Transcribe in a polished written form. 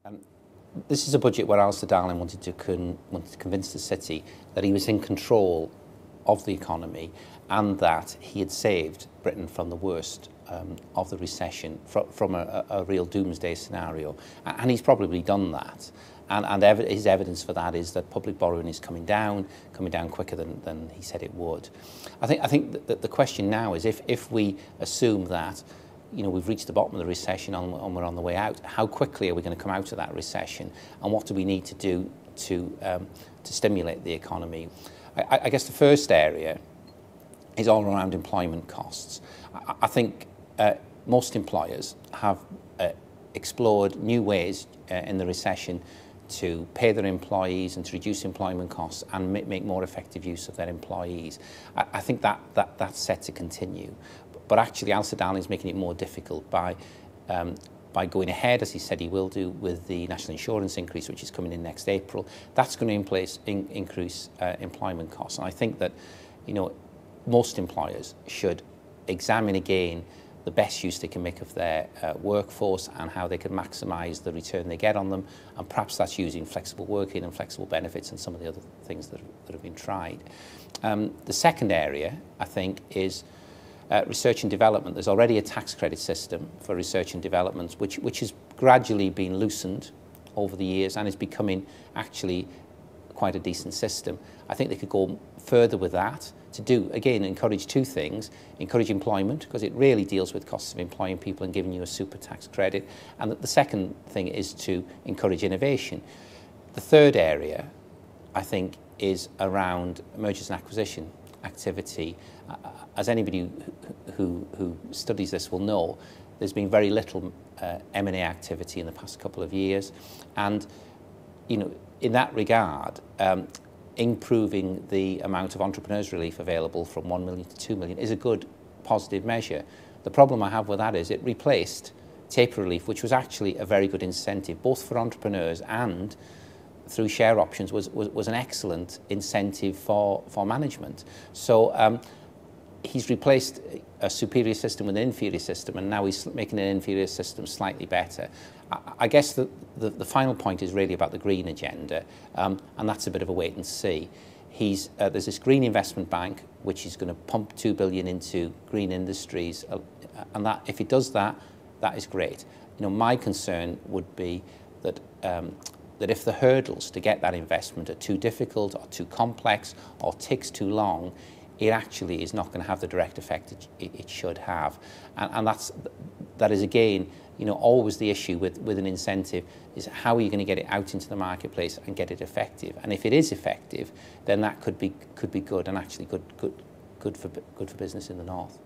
Um, this is a budget where Alistair Darling wanted to convince the city that he was in control of the economy and that he had saved Britain from the worst of the recession, from a real doomsday scenario. And he's probably done that. And his evidence for that is that public borrowing is coming down quicker than he said it would. I think that the question now is if we assume that we've reached the bottom of the recession and we're on the way out, how quickly are we going to come out of that recession, and what do we need to do to stimulate the economy? I guess the first area is all around employment costs. I think most employers have explored new ways in the recession to pay their employees and to reduce employment costs and make more effective use of their employees. I think that's set to continue. But actually, Alistair Darling is making it more difficult by going ahead, as he said he will do, with the national insurance increase, which is coming in next April. That's going to increase employment costs. And I think that, most employers should examine again the best use they can make of their workforce and how they can maximise the return they get on them. And perhaps that's using flexible working and flexible benefits and some of the other things that have been tried. The second area, I think, is research and development. There's already a tax credit system for research and development, which has gradually been loosened over the years and is becoming actually quite a decent system. I think they could go further with that to do, again, encourage two things: encourage employment, because it really deals with costs of employing people and giving you a super tax credit, and the second thing is to encourage innovation. The third area, I think, is around mergers and acquisition activity. As anybody who studies this will know, there's been very little M&A activity in the past couple of years, and in that regard, improving the amount of entrepreneurs relief available from 1 million to 2 million is a good positive measure. The problem I have with that is it replaced taper relief, which was actually a very good incentive both for entrepreneurs and through share options was an excellent incentive for management. So he's replaced a superior system with an inferior system, and now he's making an inferior system slightly better. I guess the final point is really about the green agenda, and that's a bit of a wait and see. There's this green investment bank which is going to pump 2 billion into green industries, and that if it does that, that is great. My concern would be that that if the hurdles to get that investment are too difficult or too complex or takes too long, it actually is not going to have the direct effect it should have. And that is again, always the issue with an incentive, is how are you going to get it out into the marketplace and get it effective? And if it is effective, then that could be good and actually good for business in the north.